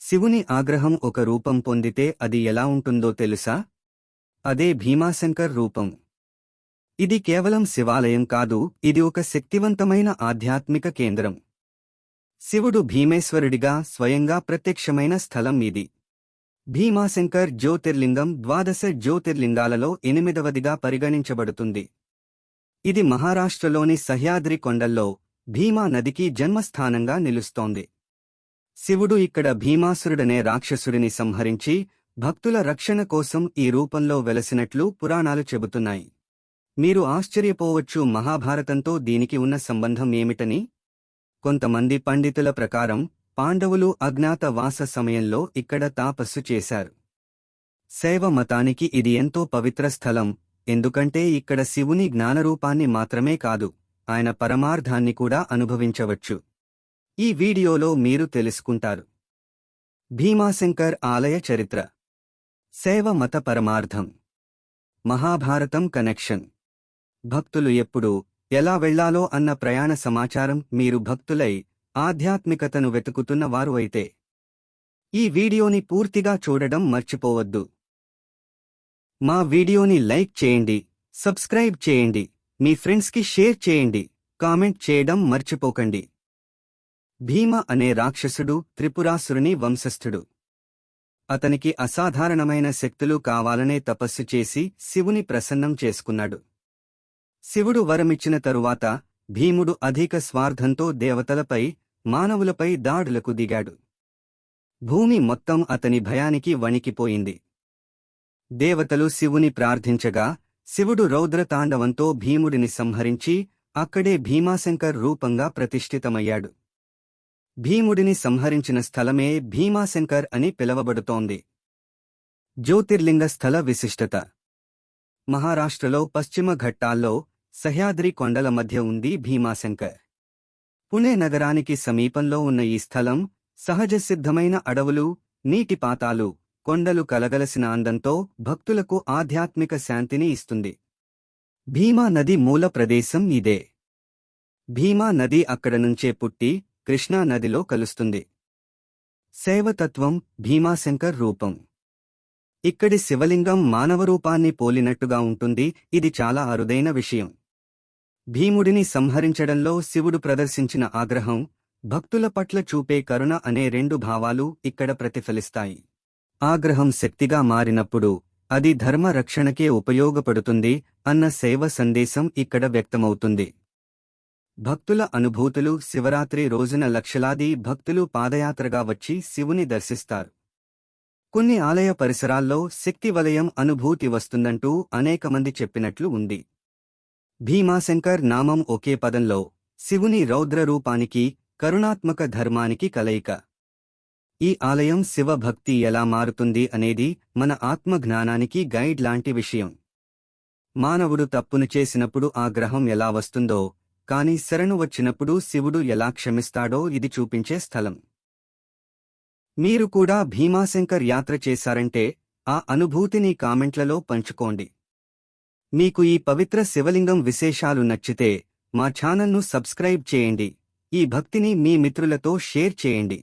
శివుని ఆగ్రహం ఒక రూపం పొందితే అది ఎలా ఉంటుందో తెలుసా? అదే భీమాశంకర్ రూపం. ఇది కేవలం శివాలయం కాదు, ఇది ఒక శక్తివంతమైన ఆధ్యాత్మిక కేంద్రం. శివుడు భీమేశ్వరుడిగా స్వయంగా ప్రత్యక్షమైన స్థలం ఇది. భీమాశంకర్ జ్యోతిర్లింగం 12 జ్యోతిర్లింగాలలో 8వదిగా పరిగణించబడుతుంది. ఇది మహారాష్ట్రలోని సహ్యాద్రి కొండల్లో భీమా నదికి జన్మస్థానంగా నిలుస్తోంది. శివుడు ఇక్కడ భీమాసురుడనే రాక్షసుడిని సంహరించి భక్తుల రక్షణ కోసం ఈ రూపంలో వెలసినట్లు పురాణాలు చెబుతున్నాయి. మీరు ఆశ్చర్యపోవచ్చు, మహాభారతంతో దీనికి ఉన్న సంబంధం ఏమిటని? కొంతమంది పండితుల ప్రకారం పాండవులు అజ్ఞాత వాస సమయంలో ఇక్కడ తపస్సు చేశారు. శైవ మతానికి ఇది ఎంతో పవిత్ర స్థలం, ఎందుకంటే ఇక్కడ శివుని జ్ఞానరూపాన్ని మాత్రమే కాదు, ఆయన పరమార్థాన్ని కూడా అనుభవించవచ్చు. ఈ వీడియోలో మీరు తెలుసుకుంటారు. భీమాశంకర్ ఆలయ చరిత్ర, శైవ మత పరమార్థం, మహాభారతం కనెక్షన్, భక్తులు ఎప్పుడు ఎలా వెళ్లాలో అన్న ప్రయాణ సమాచారం. మీరు భక్తులై ఆధ్యాత్మికతను వెతుకుతున్న వారు అయితే ఈ వీడియోని పూర్తిగా చూడడం మర్చిపోవద్దు. మా వీడియోని లైక్ చేయండి, సబ్స్క్రైబ్ చేయండి, మీ ఫ్రెండ్స్కి షేర్ చేయండి, కామెంట్ చేయడం మర్చిపోకండి. భీమ అనే రాక్షసుడు త్రిపురాసురుని వంశస్థుడు. అతనికి అసాధారణమైన శక్తులు కావాలనే తపస్సు చేసి శివుని ప్రసన్నం చేసుకున్నాడు. శివుడు వరమిచ్చిన తరువాత భీముడు అధిక స్వార్థంతో దేవతలపై, మానవులపై దాడులకు దిగాడు. భూమి మొత్తం అతని భయానికి వణికిపోయింది. దేవతలు శివుని ప్రార్థించగా శివుడు రౌద్రతాండవంతో భీముడిని సంహరించి అక్కడే భీమాశంకర్ రూపంగా ప్రతిష్ఠితమయ్యాడు. భీముడిని సంహరించిన స్థలమే భీమాశంకర్ అని పిలవబడుతోంది. జ్యోతిర్లింగ స్థల విశిష్టత. మహారాష్ట్రలో పశ్చిమ ఘట్టాల్లో సహ్యాద్రి కొండల మధ్య ఉంది భీమాశంకర్. పుణే నగరానికి సమీపంలో ఉన్న ఈ స్థలం సహజసిద్ధమైన అడవులు, నీటిపాతాలు, కొండలు కలగలసిన అందంతో భక్తులకు ఆధ్యాత్మిక శాంతిని ఇస్తుంది. భీమా నది మూల ప్రదేశం ఇదే. భీమా నది అక్కడ నుంచే పుట్టి కృష్ణా నదిలో కలుస్తుంది. శైవతత్వం, భీమాశంకర్ రూపం. ఇక్కడి శివలింగం మానవరూపాన్ని పోలినట్టుగా ఉంటుంది. ఇది చాలా అరుదైన విషయం. భీముడిని సంహరించడంలో శివుడు ప్రదర్శించిన ఆగ్రహం, భక్తుల పట్ల చూపే కరుణ అనే 2 భావాలు ఇక్కడ ప్రతిఫలిస్తాయి. ఆగ్రహం శక్తిగా మారినప్పుడు అది ధర్మ రక్షణకే ఉపయోగపడుతుంది అన్న శైవ సందేశం ఇక్కడ వ్యక్తమవుతుంది. భక్తుల అనుభూతులు. శివరాత్రి రోజున లక్షలాది భక్తులు పాదయాత్రగా వచ్చి శివుని దర్శిస్తారు. కొన్ని ఆలయ పరిసరాల్లో శక్తి వలయం అనుభూతి వస్తుందంటూ అనేకమంది చెప్పినట్లు ఉంది. భీమాశంకర్ నామం ఒకే పదంలో శివుని రౌద్ర రూపానికి, కరుణాత్మక ధర్మానికి కలయిక. ఈ ఆలయం శివభక్తి ఎలా మారుతుంది అనేది మన ఆత్మజ్ఞానానికి గైడ్ లాంటి విషయం. మానవుడు తప్పును చేసినప్పుడు ఆగ్రహం ఎలా వస్తుందో, కాని శరణు వచ్చినప్పుడు శివుడు ఎలా క్షమిస్తాడో ఇది చూపించే స్థలం. మీరు కూడా భీమాశంకర్ యాత్ర చేశారంటే ఆ అనుభూతిని కామెంట్లలో పంచుకోండి. మీకు ఈ పవిత్ర శివలింగం విశేషాలు నచ్చితే మా ఛానల్ను సబ్స్క్రైబ్ చేయండి. ఈ భక్తిని మీ మిత్రులతో షేర్ చేయండి.